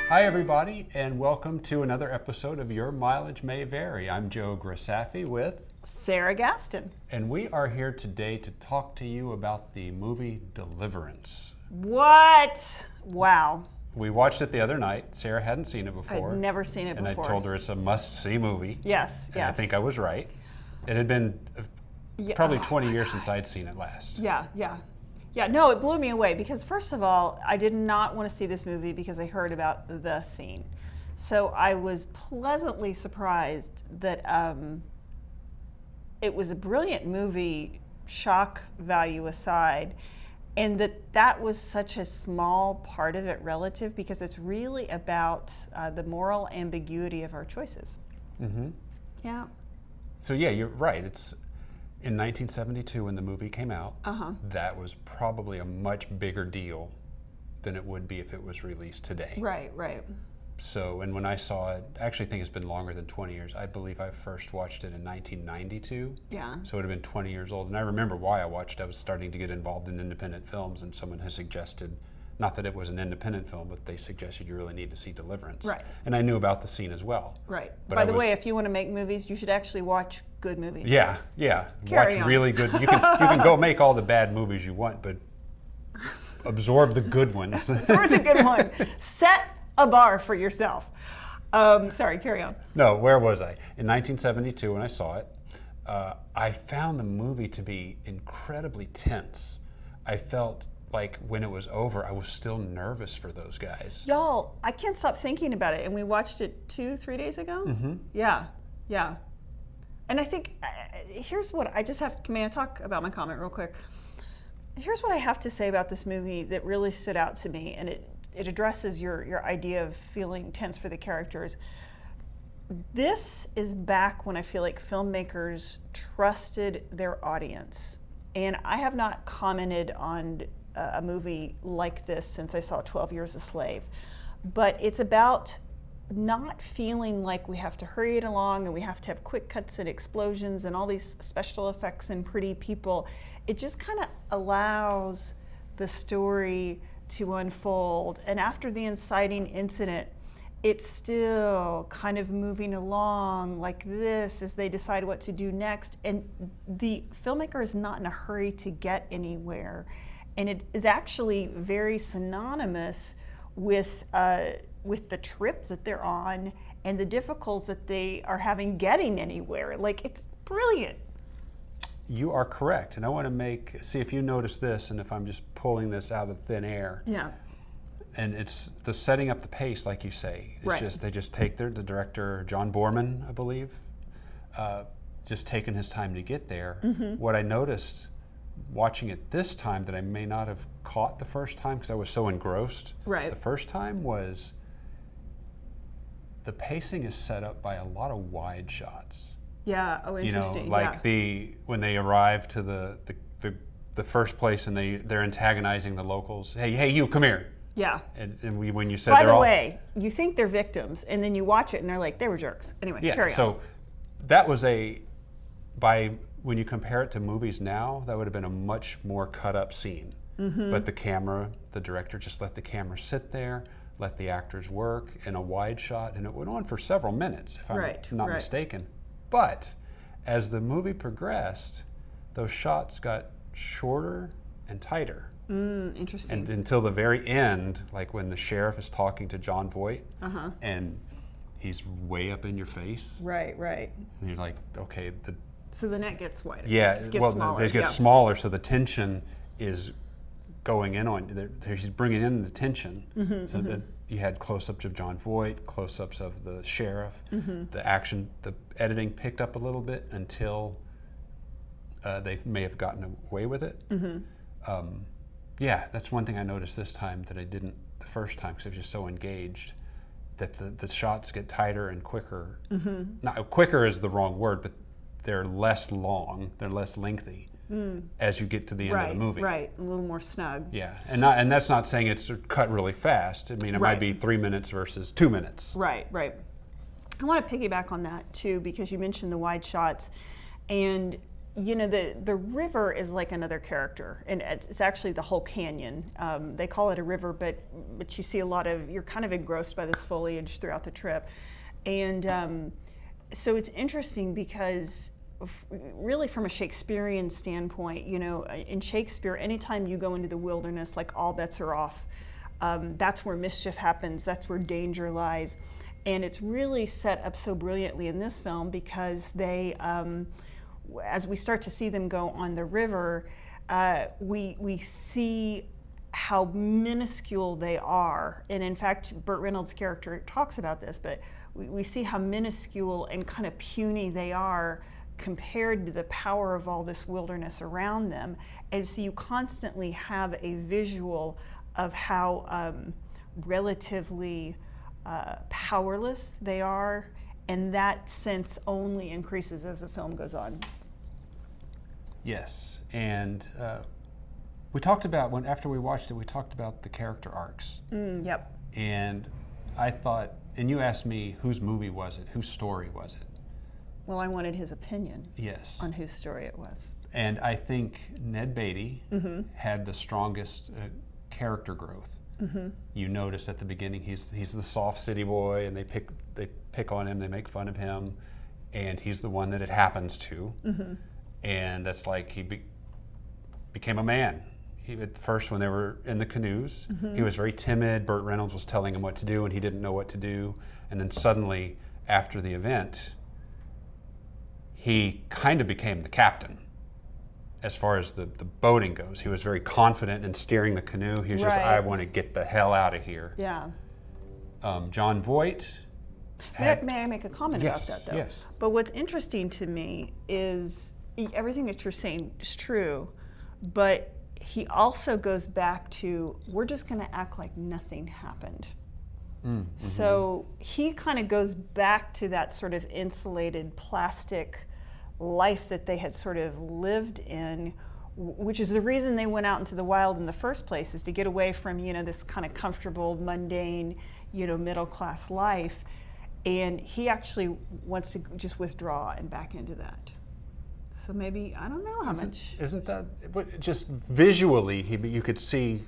Hi everybody, and welcome to another episode of Your Mileage May Vary. I'm Joe Grisaffi with Sarah Gaston. and we are here today to talk to you about the movie Deliverance. What? Wow. We watched it the other night. Sarah hadn't seen it before. I'd never seen it and before. I told her it's a must-see movie. Yes, And I think I was right. It had been probably 20 years since I'd seen it last. Yeah, no, it blew me away because first of all, I did not want to see this movie because I heard about the scene. So I was pleasantly surprised that it was a brilliant movie, shock value aside, and that was such a small part of it relative because it's really about the moral ambiguity of our choices. Mm-hmm. Yeah. So yeah, you're right. It's in 1972 when the movie came out. That was probably a much bigger deal than it would be if it was released today. Right. So, and when I saw it, I actually think it's been longer than 20 years. I believe I first watched it in 1992. Yeah. So it would have been 20 years old. And I remember why I watched it. I was starting to get involved in independent films, and someone has suggested, not that it was an independent film, but they suggested you really need to see Deliverance. Right. And I knew about the scene as well. Right. But By the way, if you want to make movies, you should actually watch good movies. Yeah. Carry Watch on. really good. You can go make all the bad movies you want, but absorb the good ones. Sort the good one. Set a bar for yourself. Sorry, carry on. No, where was I? In 1972 when I saw it, I found the movie to be incredibly tense. I felt like when it was over, I was still nervous for those guys. Y'all, I can't stop thinking about it. And we watched it 2-3 days ago? Mm-hmm. Yeah. And I think, here's what I just have, may I talk about my comment real quick? Here's what I have to say about this movie that really stood out to me, and it addresses your idea of feeling tense for the characters. This is back when I feel like filmmakers trusted their audience. And I have not commented on a movie like this since I saw 12 Years a Slave. But it's about not feeling like we have to hurry it along and we have to have quick cuts and explosions and all these special effects and pretty people. It just kind of allows the story to unfold. And after the inciting incident, it's still kind of moving along like this as they decide what to do next. And the filmmaker is not in a hurry to get anywhere. And it is actually very synonymous with the trip that they're on and the difficulties that they are having getting anywhere. Like, it's brilliant. You are correct. And I want to see if you notice this and if I'm just pulling this out of thin air. Yeah. And it's the setting up the pace, like you say. It's Right. just, they just take the director, John Borman, I believe, just taking his time to get there. Mm-hmm. What I noticed watching it this time that I may not have caught the first time because I was so engrossed Right. the first time was the pacing is set up by a lot of wide shots. Yeah. Oh, interesting. You know, like when they arrive to the first place and they're antagonizing the locals. Hey, you come here. Yeah. And when you said By they're the all, way, you think they're victims, and then you watch it, and they're like, they were jerks. Anyway, carry on. So that was when you compare it to movies now, that would have been a much more cut up scene. Mm-hmm. But the director just let the camera sit there, let the actors work in a wide shot, and it went on for several minutes, if I'm not mistaken. But as the movie progressed, those shots got shorter and tighter. Interesting. And until the very end, like when the sheriff is talking to John Voight, and he's way up in your face. Right. And you're like, okay, So the net gets wider. yeah, It gets smaller. they get smaller, so the tension is going in on. He's bringing in the tension, so that you had close-ups of John Voight, close-ups of the sheriff. The action, the editing picked up a little bit until they may have gotten away with it. Yeah, that's one thing I noticed this time that I didn't the first time because I was just so engaged that the shots get tighter and quicker. Not quicker is the wrong word, but they're less long, they're less lengthy as you get to the end of the movie. Right, a little more snug. Yeah, and that's not saying it's cut really fast. I mean, it might be 3 minutes versus 2 minutes. Right. I want to piggyback on that too because you mentioned the wide shots, and the river is like another character, and it's actually the whole canyon. They call it a river, but you see you're kind of engrossed by this foliage throughout the trip. And so it's interesting because really from a Shakespearean standpoint, in Shakespeare, anytime you go into the wilderness, like all bets are off. That's where mischief happens, that's where danger lies. And it's really set up so brilliantly in this film because they, as we start to see them go on the river, we see how minuscule they are. And in fact, Burt Reynolds' character talks about this, but we see how minuscule and kind of puny they are compared to the power of all this wilderness around them. And so you constantly have a visual of how relatively powerless they are, and that sense only increases as the film goes on. Yes, and we talked about, after we watched it, we talked about the character arcs. Yep. And I thought, and you asked me, whose movie was it? Whose story was it? Well, I wanted his opinion. Yes. On whose story it was. And I think Ned Beatty had the strongest character growth. You notice at the beginning he's the soft city boy, and they pick on him, they make fun of him, and he's the one that it happens to. And that's like he became a man. At first, when they were in the canoes, he was very timid. Burt Reynolds was telling him what to do, and he didn't know what to do. And then suddenly, after the event, he kind of became the captain. As far as the boating goes, he was very confident in steering the canoe. He was just, I want to get the hell out of here. Yeah. Jon Voight. May I make a comment about that, though? Yes. But what's interesting to me is everything that you're saying is true, but he also goes back to, we're just going to act like nothing happened. So he kind of goes back to that sort of insulated plastic life that they had sort of lived in, which is the reason they went out into the wild in the first place, is to get away from, this kind of comfortable, mundane, middle-class life. And he actually wants to just withdraw and back into that. So maybe, I don't know how much. Isn't that, but just visually, you could see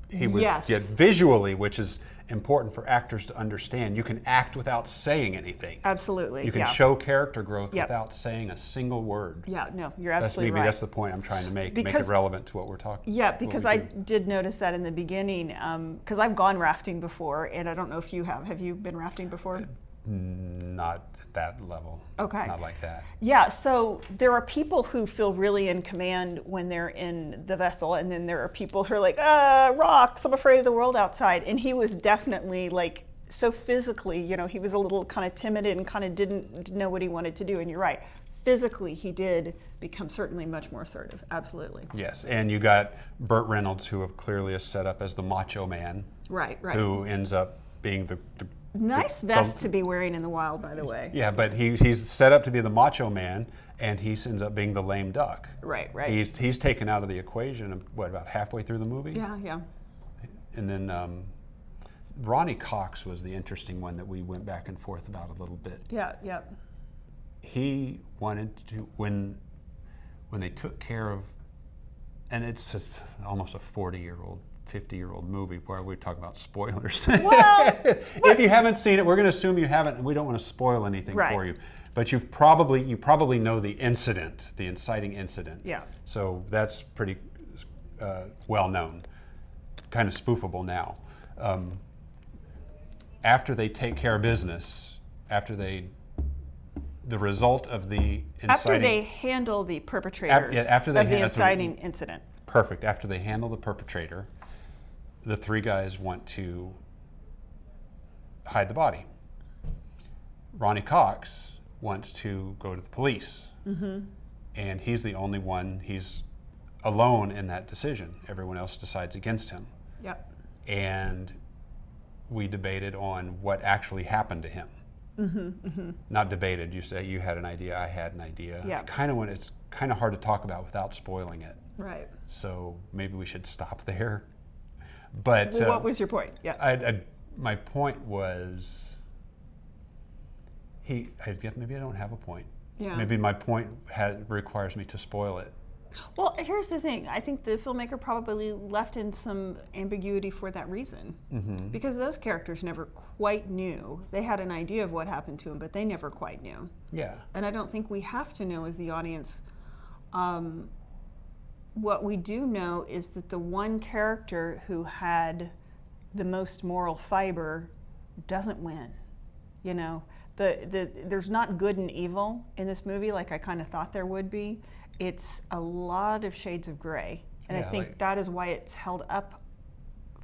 he would get visually, which is important for actors to understand. You can act without saying anything. Absolutely. You can show character growth without saying a single word. Yeah, no, you're absolutely right. That's the point I'm trying to make it relevant to what we're talking about. Yeah, because I did notice that in the beginning, because I've gone rafting before, and I don't know if you have. Have you been rafting before? Not at that level. Okay. Not like that. Yeah, so there are people who feel really in command when they're in the vessel, and then there are people who are like, rocks, I'm afraid of the world outside. And he was definitely like, so physically, he was a little kind of timid and kind of didn't know what he wanted to do. And you're right, physically he did become certainly much more assertive, absolutely. Yes, and you got Burt Reynolds, who clearly is set up as the macho man. Right. Who ends up being the nice vest to be wearing in the wild, by the way. Yeah, but he's set up to be the macho man, and he ends up being the lame duck. Right. He's taken out of the equation, about halfway through the movie? Yeah. And then Ronnie Cox was the interesting one that we went back and forth about a little bit. Yeah. He wanted to, when they took care of, and it's just almost a 40-year-old, 50-year-old movie where we talk about spoilers. Well, if you haven't seen it, we're going to assume you haven't, and we don't want to spoil anything for you. But you probably know the incident, the inciting incident. Yeah. So that's pretty well known, kind of spoofable now. After they take care of business, the result of the inciting, after they handle the perpetrators of the inciting incident. Perfect. After they handle the perpetrator, the three guys want to hide the body. Ronnie Cox wants to go to the police. And he's the only one, he's alone in that decision. Everyone else decides against him. Yep. And we debated on what actually happened to him. Not debated, you say you had an idea, I had an idea. Yeah. It's kind of hard to talk about without spoiling it. Right. So maybe we should stop there. But what was your point? Yeah. My point was, maybe I don't have a point. Yeah. Maybe my point requires me to spoil it. Well, here's the thing. I think the filmmaker probably left in some ambiguity for that reason. Because those characters never quite knew. They had an idea of what happened to them, but they never quite knew. Yeah. And I don't think we have to know as the audience. What we do know is that the one character who had the most moral fiber doesn't win. You know, there's not good and evil in this movie like I kind of thought there would be. It's a lot of shades of gray, and Yeah, I think that is why it's held up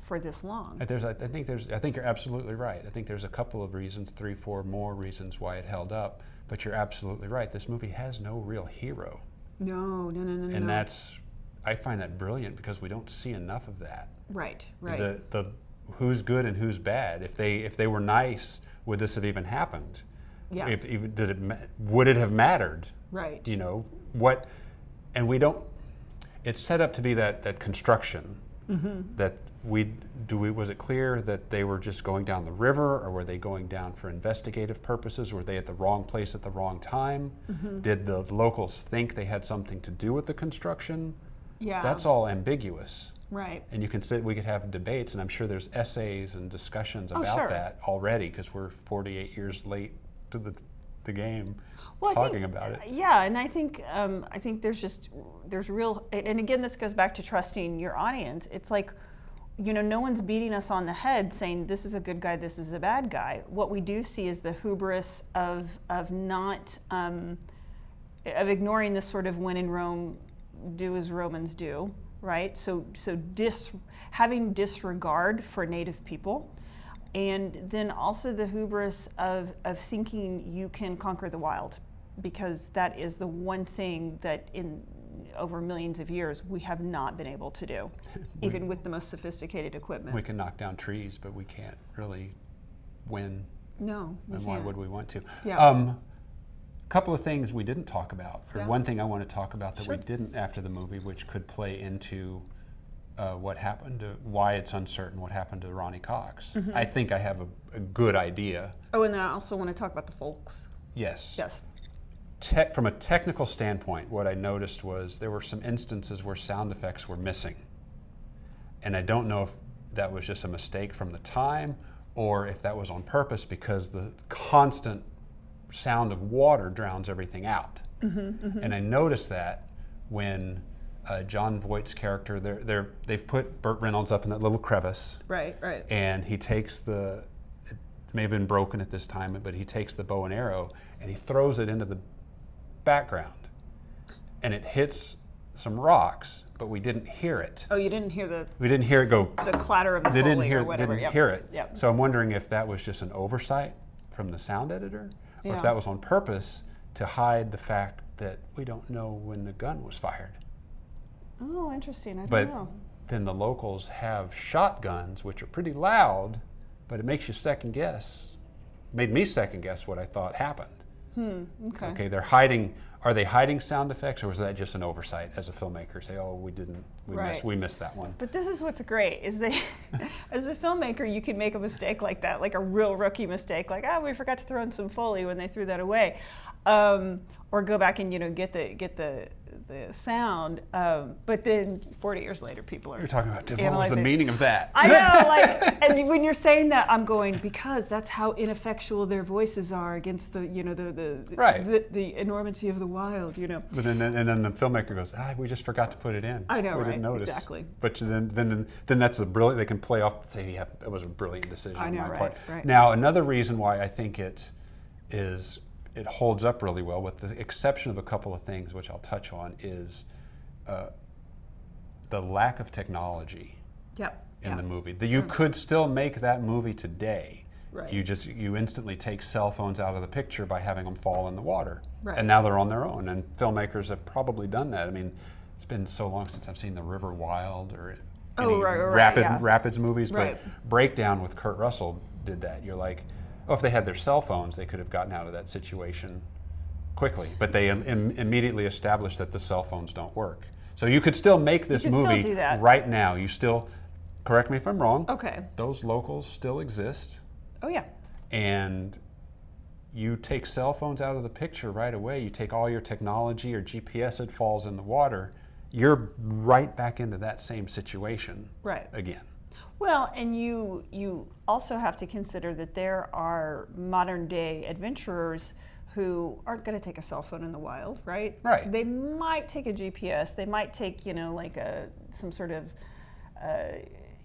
for this long. I think you're absolutely right. I think there's a couple of reasons, 3, 4 more reasons why it held up. But you're absolutely right. This movie has no real hero. No. And I find that brilliant because we don't see enough of that. Right. The who's good and who's bad. If they were nice, would this have even happened? Yeah. Would it have mattered? Right. You know what? And we don't. It's set up to be that construction. That was it clear that they were just going down the river, or were they going down for investigative purposes? Were they at the wrong place at the wrong time? Did the locals think they had something to do with the construction? Yeah. That's all ambiguous. Right. And we could have debates, and I'm sure there's essays and discussions about that already, because we're 48 years late to the game talking about it. Yeah, and I think there's real, and again, this goes back to trusting your audience. It's like, you know, no one's beating us on the head saying this is a good guy, this is a bad guy. What we do see is the hubris of not of ignoring this sort of when in Rome, do as Romans do, right? So having disregard for native people, and then also the hubris of thinking you can conquer the wild, because that is the one thing that in over millions of years we have not been able to do, even with the most sophisticated equipment. We can knock down trees, but we can't really win. No, we and can't. why would we want to? Yeah. Couple of things we didn't talk about, or Yeah. one thing I want to talk about that Sure. we didn't after the movie, which could play into what happened, why it's uncertain what happened to Ronnie Cox. I think I have a good idea. Oh, and I also want to talk about the folks. Yes. Yes. From a technical standpoint, what I noticed was there were some instances where sound effects were missing. And I don't know if that was just a mistake from the time, or if that was on purpose, because the constant sound of water drowns everything out. And I noticed that when Jon Voight's character, they've put Burt Reynolds up in that little crevice. Right. And he takes it may have been broken at this time, but he takes the bow and arrow and he throws it into the background. And it hits some rocks, but we didn't hear it. Oh, you didn't hear We didn't hear it go. the clatter of the Foley or whatever. Didn't hear it. Yep. So I'm wondering if that was just an oversight from the sound editor, or if that was on purpose to hide the fact that we don't know when the gun was fired. Oh, interesting. I don't But know. then the locals have shotguns, which are pretty loud, but it makes you second guess. Made me second guess what I thought happened. Okay. Okay, they're hiding. Are they hiding sound effects, or was that just an oversight as a filmmaker? Say, oh, we missed that one. But this is what's great, is they, as a filmmaker, you can make a mistake like that, like a real rookie mistake, like, we forgot to throw in some Foley when they threw that away. Or go back and, get the sound. But then 40 years later, people are You're talking about what was the analyzing. meaning of that? I know, and when you're saying that, I'm going, because that's how ineffectual their voices are against the enormity of the wild, But then the filmmaker goes, we just forgot to put it in. I know, we right? didn't notice. Exactly. But then that's the brilliant. They can play off and say, yeah, it was a brilliant decision I know, on my right, part. right. Now, another reason why I think it holds up really well, with the exception of a couple of things, which I'll touch on, is the lack of technology in the movie. You could still make that movie today. Right. You instantly take cell phones out of the picture by having them fall in the water. Right. And now they're on their own, and filmmakers have probably done that. I mean, it's been so long since I've seen The River Wild or any Rapids movies, Right. but Breakdown with Kurt Russell did that. You're like, if they had their cell phones, they could have gotten out of that situation quickly. But they immediately established that the cell phones don't work. So you could still make this movie still do that. right now. You still, correct me if I'm wrong. Okay. Those locals still exist. Oh, yeah. And you take cell phones out of the picture right away, you take all your technology, your GPS, it falls in the water, you're right back into that same situation again. Well, and you also have to consider that there are modern day adventurers who aren't going to take a cell phone in the wild, right? Right. They might take a GPS. They might take, like some sort of,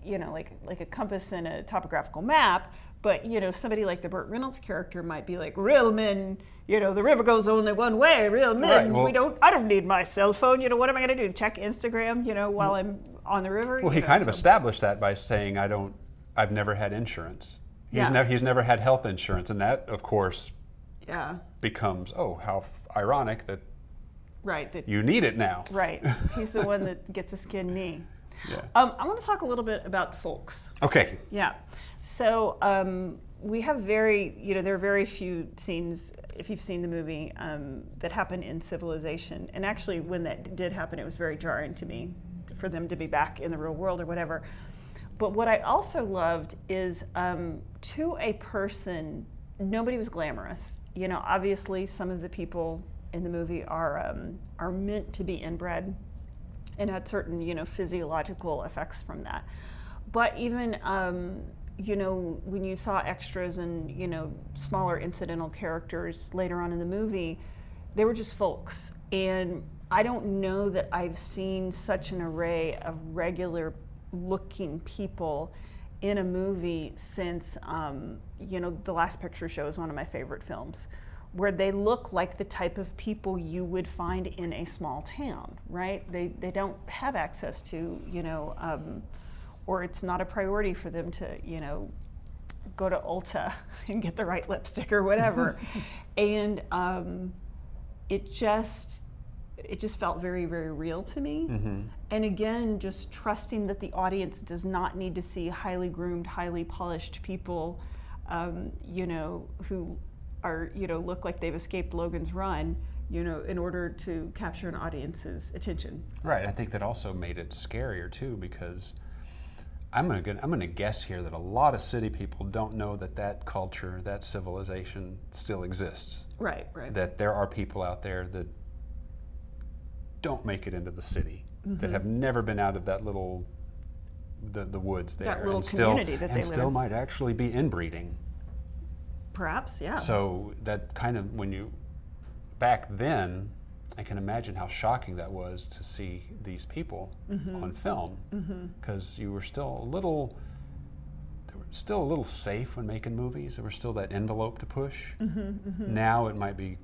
like a compass and a topographical map. But, somebody like the Burt Reynolds character might be like, real men, the river goes only one way. Real men, I don't need my cell phone. What am I going to do? Check Instagram, while I'm on the river? Well, he kind of established that by saying, I've never had insurance. He's never had health insurance. And that, of course, becomes, how ironic that you need it now. Right. He's the one that gets a skin knee. Yeah. I want to talk a little bit about the folks. Okay. Yeah. So we have there are very few scenes, if you've seen the movie, that happen in civilization. And actually, when that did happen, it was very jarring to me for them to be back in the real world or whatever. But what I also loved is, to a person, nobody was glamorous. Obviously, some of the people in the movie are meant to be inbred and had certain, physiological effects from that. But even, when you saw extras and, smaller incidental characters later on in the movie, they were just folks. And I don't know that I've seen such an array of regular looking people in a movie since, The Last Picture Show is one of my favorite films, where they look like the type of people you would find in a small town, right? They don't have access to, or it's not a priority for them to, go to Ulta and get the right lipstick or whatever. And it just felt very, very real to me. Mm-hmm. And again, just trusting that the audience does not need to see highly groomed, highly polished people, who are, look like they've escaped Logan's Run, in order to capture an audience's attention. Right. I think that also made it scarier too, because I'm gonna guess here that a lot of city people don't know that culture, that civilization still exists. Right. That there are people out there that don't make it into the city, mm-hmm. that have never been out of that little the woods there, that little community that they live in, and still might actually be inbreeding. Perhaps, yeah. So that kind of, back then, I can imagine how shocking that was to see these people mm-hmm. on film, because you were still a little safe when making movies. There was still that envelope to push. Mm-hmm, mm-hmm. Now it might be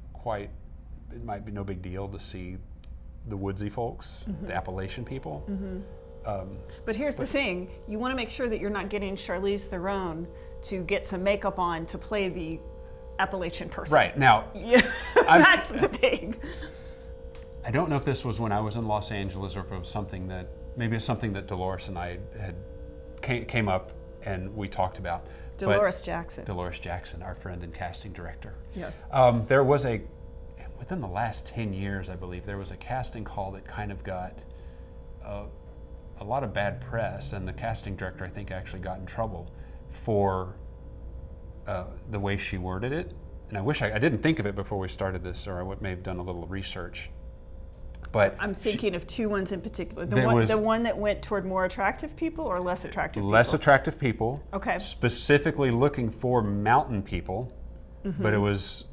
no big deal to see the woodsy folks, mm-hmm. the Appalachian people. Mm-hmm. But here's the thing, you want to make sure that you're not getting Charlize Theron to get some makeup on to play the Appalachian person. Right, now, that's the thing. I don't know if this was when I was in Los Angeles or if it was something that Dolores and I came up and we talked about. Dolores Jackson, our friend and casting director. Yes. There was within the last 10 years, I believe, there was a casting call that kind of got a lot of bad press, and the casting director, I think, actually got in trouble for the way she worded it. And I wish I didn't think of it before we started this, or I may have done a little research. But I'm thinking of two ones in particular. The one that went toward more attractive people or less attractive people? Less attractive people. Okay. Specifically looking for mountain people, mm-hmm. but it was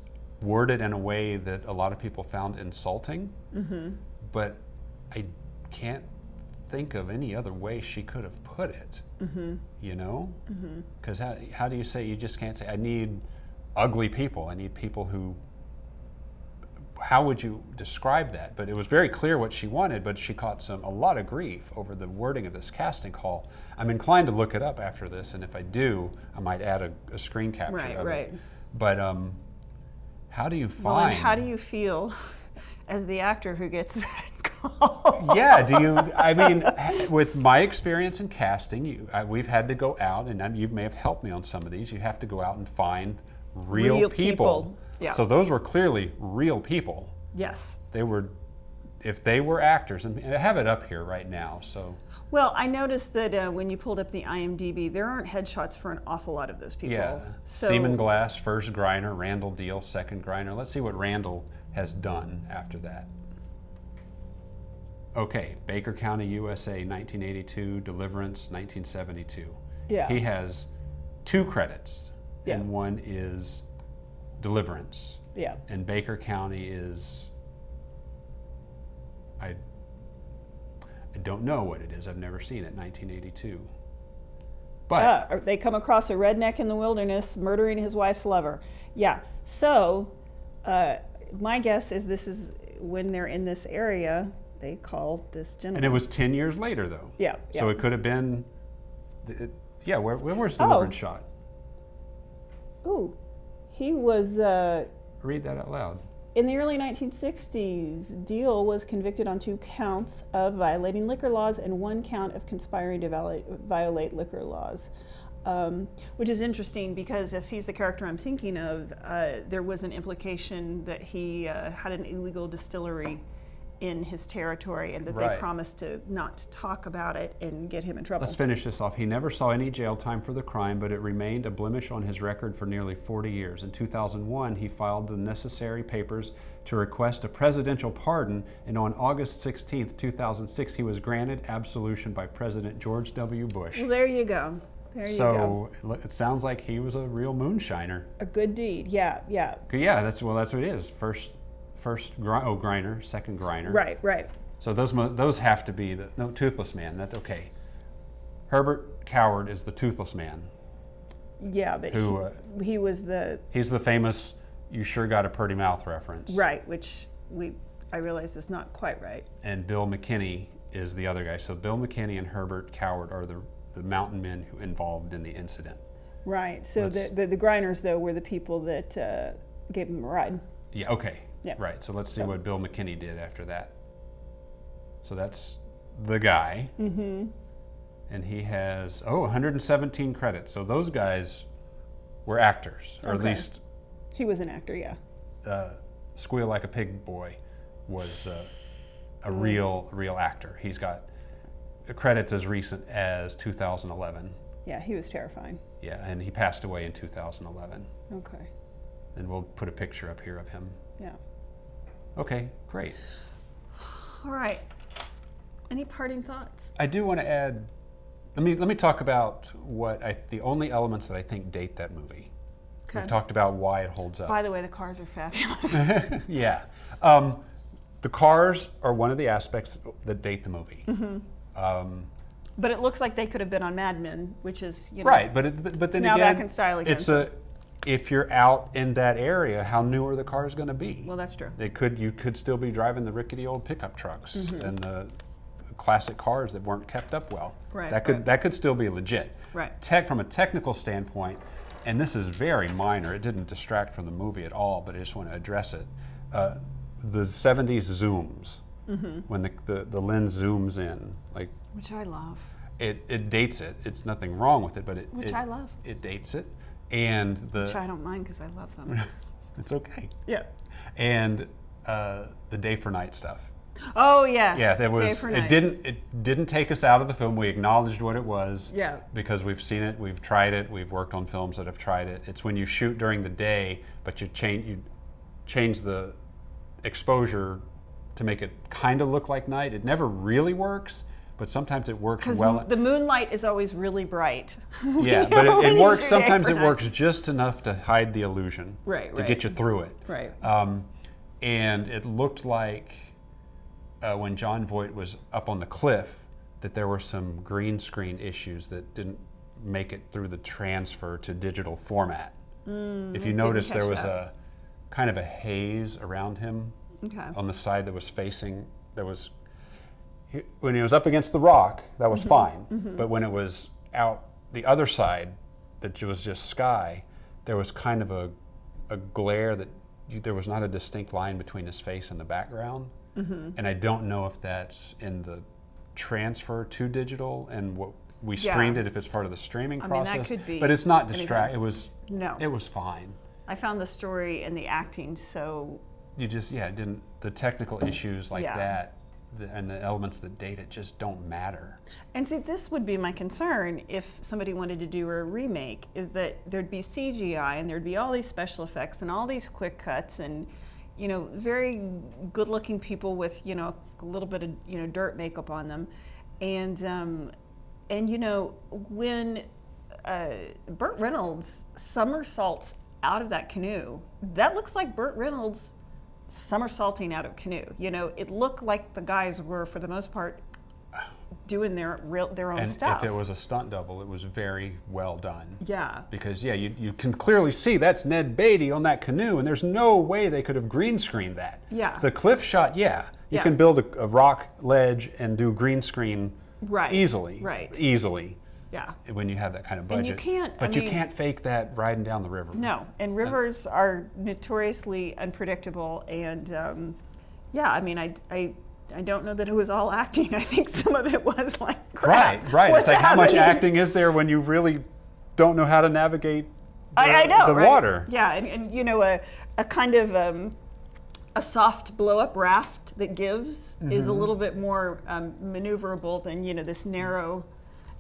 worded in a way that a lot of people found insulting. Mm-hmm. But I can't think of any other way she could have put it, mm-hmm. Because how do you say, you just can't say, I need ugly people, I need people who, how would you describe that? But it was very clear what she wanted, but she caught a lot of grief over the wording of this casting call. I'm inclined to look it up after this, and if I do, I might add a screen capture of it. But how do you find... Well, and how do you feel as the actor who gets that call? Yeah, with my experience in casting, we've had to go out, and you may have helped me on some of these, you have to go out and find real people. Yeah. So those were clearly real people. Yes. They were if they were actors, and I have it up here right now, so. Well, I noticed that when you pulled up the IMDb, there aren't headshots for an awful lot of those people. Yeah, So, Seaman Glass, first Griner, Randall Deal, second Griner. Let's see what Randall has done after that. Okay, Baker County, USA, 1982, Deliverance, 1972. Yeah. He has 2 credits, Yeah. and one is Deliverance. Yeah. And Baker County is, I don't know what it is. I've never seen it, 1982. But They come across a redneck in the wilderness murdering his wife's lover. Yeah. So, my guess is this is when they're in this area, they call this gentleman. and it was 10 years later, though. Yeah. So it could have been, where was Deliverance shot? Ooh, he was Read that out loud. in the early 1960s. Deal was convicted on 2 counts of violating liquor laws and 1 count of conspiring to violate liquor laws. Which is interesting because if he's the character I'm thinking of, there was an implication that he had an illegal distillery in his territory and that they Right. promised to not talk about it and get him in trouble. Let's finish this off. He never saw any jail time for the crime, but it remained a blemish on his record for nearly 40 years. In 2001, he filed the necessary papers to request a presidential pardon, and on August 16th, 2006, he was granted absolution by President George W. Bush. Well, there you go. There you go. So it sounds like he was a real moonshiner. A good deed. Yeah, yeah. Yeah, that's what it is. First Griner, second Griner. Right, right. So those have to be Toothless Man. That's okay. Herbert Coward is the Toothless Man. Yeah, but Who, he was the He's the famous "You sure got a pretty mouth" reference. right, which I realize is not quite right. And Bill McKinney is the other guy. So Bill McKinney and Herbert Coward are the mountain men who involved in the incident. Right. So the Griners though were the people that gave him a ride. Yeah. Okay. Yeah. Right. So let's see what Bill McKinney did after that. So that's the guy. Mm-hmm. And he has 117 credits. So those guys were actors, or at Okay. least He was an actor, yeah. Squeal Like a Pig Boy was a real actor. He's got credits as recent as 2011. Yeah, he was terrifying. Yeah, and he passed away in 2011. Okay. And we'll put a picture up here of him. Yeah. Okay, great. All right. Any parting thoughts? I do want to add. Let me talk about the only elements that I think date that movie. Okay. We've talked about why it holds up. By the way, the cars are fabulous. Yeah. The cars are one of the aspects that date the movie. Mm-hmm. But it looks like they could have been on Mad Men, which is, right. But then now again, back in style again. If you're out in that area, how new are the cars going to be? Well, that's true. You could still be driving the rickety old pickup trucks Mm-hmm. and the classic cars that weren't kept up well. Right, That could still be legit. Right. From a technical standpoint, and this is very minor. It didn't distract from the movie at all, but I just want to address it. The 70s zooms, when the lens zooms in, like, Which I love. it dates it. It's nothing wrong with it, but I love. It dates it, and Which I don't mind because I love them. it's okay. Yeah. And the day for night stuff. Oh yes. Yeah, that was. Day for night. It didn't take us out of the film. We acknowledged what it was. Yeah. Because we've seen it, we've tried it, we've worked on films that have tried it. It's when you shoot during the day, but you change the exposure to make it kind of look like night. It never really works, but sometimes it works well. Because the moonlight is always really bright. Yeah, but it works. Sometimes it works just enough to hide the illusion. Right. To get you through it. Right. And it looked like when John Voight was up on the cliff that there were some green screen issues that didn't make it through the transfer to digital format. If you notice, there was a kind of a haze around him on the side that was facing. When he was up against the rock, that was fine. But when it was out the other side, that was just sky, there was kind of a glare that there was not a distinct line between his face and the background. And I don't know if that's in the transfer to digital and what we streamed it, if it's part of the streaming process. I mean, that could be. But it's not distract. It was No. It was fine. I found the story and the acting so you just didn't, the technical issues like Yeah. that and the elements that date it just don't matter. And see, this would be my concern if somebody wanted to do a remake, is that there'd be CGI and there'd be all these special effects and all these quick cuts and, you know, very good looking people with, you know, a little bit of, you know, dirt makeup on them. And you know, when Burt Reynolds somersaults out of that canoe, that looks like Burt Reynolds somersaulting out of canoe. You know, it looked like the guys were, for the most part, doing their own And stuff. if it was a stunt double, it was very well done. Yeah. Because you can clearly see that's Ned Beatty on that canoe, and there's no way they could have green screened that. Yeah. The cliff shot, you Yeah. can build a rock ledge and do green screen Right. easily. Right. Easily. Yeah. When you have that kind of And budget. you can't, But I you mean- can't fake that riding down the river. No, and rivers are notoriously unpredictable, and I mean, I don't know that it was all acting. I think some of it was like, crap, Right. what's It's like how much happening? acting is there when you really don't know how to navigate I know, the right? water? Yeah, and you know, a kind of a soft blow-up raft that gives is a little bit more maneuverable than, you know, this narrow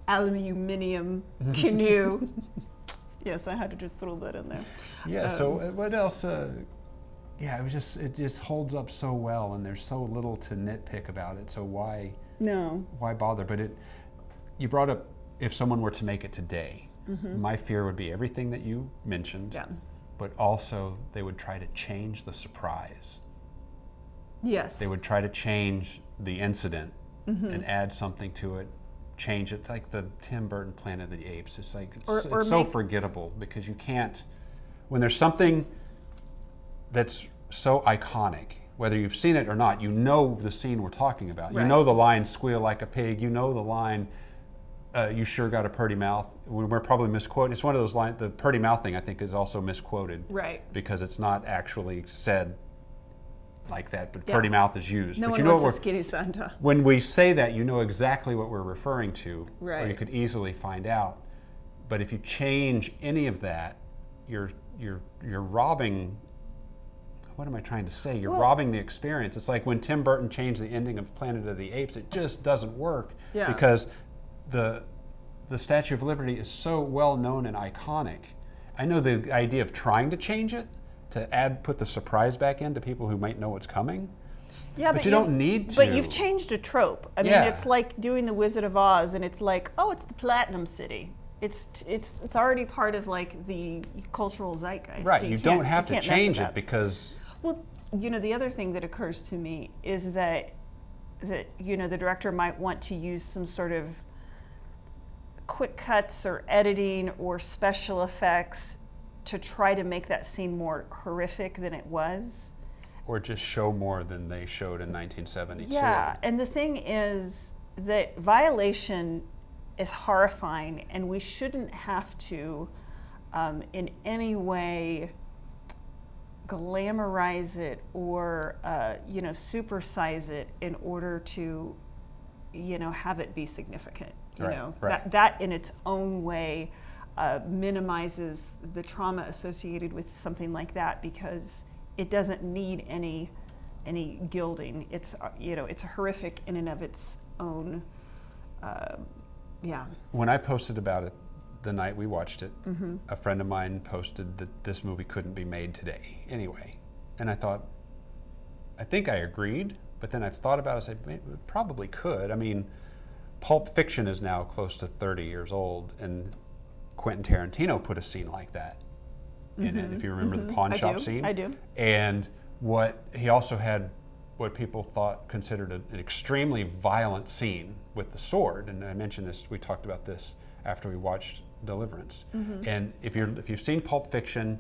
aluminium canoe. Yes, I had to just throw that in there. Yeah. So what else? It just holds up so well, and there's so little to nitpick about it. So why bother? But you brought up, if someone were to make it today, my fear would be everything that you mentioned. Yeah. But also they would try to change the surprise. Yes. They would try to change the incident and add something to it. Change it, like the Tim Burton Planet of the Apes. It's like it's so forgettable, because you can't, when there's something that's so iconic, whether you've seen it or not, you know the scene we're talking about. Right. You know the line "squeal like a pig." You know the line "you sure got a purty mouth." We're probably misquoting. It's one of those lines. The purty mouth thing, I think, is also misquoted. Right. Because it's not actually said like that, but Yeah. purty mouth is used. No but one you know wants what a skinny Santa. when we say that, you know exactly what we're referring to, or you Right. could easily find out. But if you change any of that, you're robbing. What am I trying to say? You're robbing the experience. It's like when Tim Burton changed the ending of Planet of the Apes. It just doesn't work because the Statue of Liberty is so well known and iconic. I know the idea of trying to change it, to put the surprise back in to people who might know what's coming. Yeah, but you don't need to. But you've changed a trope. I mean, Yeah. it's like doing the Wizard of Oz, and it's like, oh, it's the Platinum City. It's already part of like the cultural zeitgeist. Right, So you don't have to can't mess change with it that. because. Well, you know, the other thing that occurs to me is that you know, the director might want to use some sort of quick cuts or editing or special effects to try to make that scene more horrific than it was. Or just show more than they showed in 1972. Yeah, and the thing is that violation is horrifying, and we shouldn't have to, in any way, glamorize it or you know, supersize it in order to, you know, have it be significant. You Right, know, right. that in its own way minimizes the trauma associated with something like that, because it doesn't need any gilding. It's you know, it's horrific in and of its own. Yeah. When I posted about it the night we watched it, a friend of mine posted that this movie couldn't be made today anyway. And I thought, I think I agreed, but then I've thought about it and said, it probably could. I mean, Pulp Fiction is now close to 30 years old, and Quentin Tarantino put a scene like that in it, if you remember the pawn shop scene. I do. And what he also had, what people considered an extremely violent scene with the sword. And I mentioned this, we talked about this after we watched Deliverance. And if you've seen Pulp Fiction,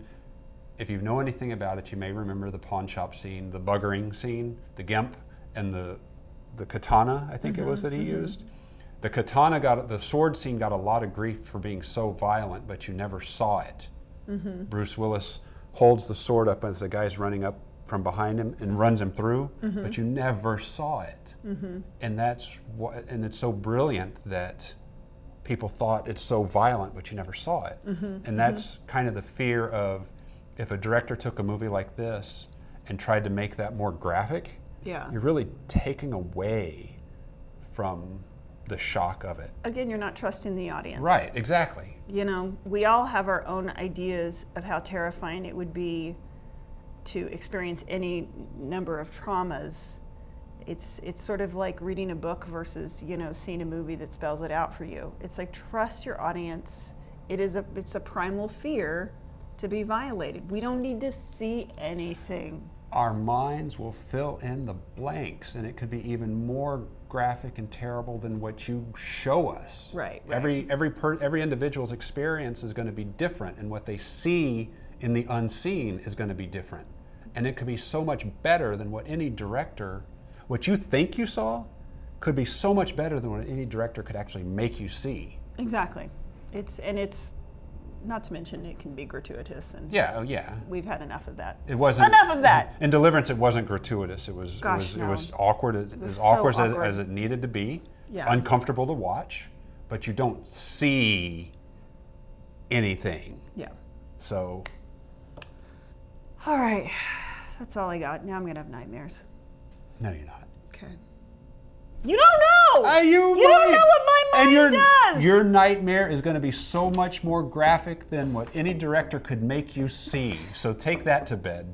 if you know anything about it, you may remember the pawn shop scene, the buggering scene, the Gemp, and the katana, I think it was that he used. The sword scene got a lot of grief for being so violent, but you never saw it. Bruce Willis holds the sword up as the guy's running up from behind him and runs him through, but you never saw it. And and it's so brilliant that people thought it's so violent, but you never saw it. And that's kind of the fear of, if a director took a movie like this and tried to make that more graphic, Yeah. you're really taking away from the shock of it. Again, you're not trusting the audience. Right, exactly. You know, we all have our own ideas of how terrifying it would be to experience any number of traumas. It's sort of like reading a book versus, you know, seeing a movie that spells it out for you. It's like, trust your audience. It's a primal fear to be violated. We don't need to see anything. Our minds will fill in the blanks, and it could be even more graphic and terrible than what you show us. Right. Every individual's experience is going to be different, and what they see in the unseen is going to be different. And it could be so much better than what any director, what you think you saw, could be so much better than what any director could actually make you see. Exactly. It's not to mention it can be gratuitous, and Yeah. we've had enough of that. It wasn't enough of that. In Deliverance. It wasn't gratuitous. It was No. it was awkward. It was so awkward, awkward. as it needed to be. Yeah. It's uncomfortable to watch, but you don't see anything. Yeah. So All right. That's all I got. Now I'm going to have nightmares. no, you're not. Okay. You don't know! You don't know what my mind does! Your nightmare is going to be so much more graphic than what any director could make you see. So take that to bed.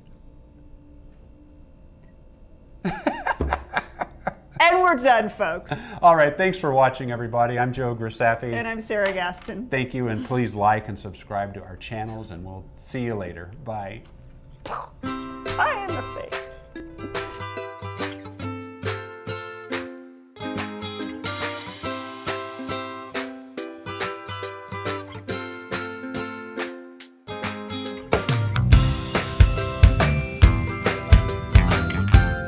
And we're done, folks. All right, thanks for watching, everybody. I'm Joe Grisaffi. And I'm Sarah Gaston. Thank you, and please like and subscribe to our channels, and we'll see you later. Bye. Bye in the face.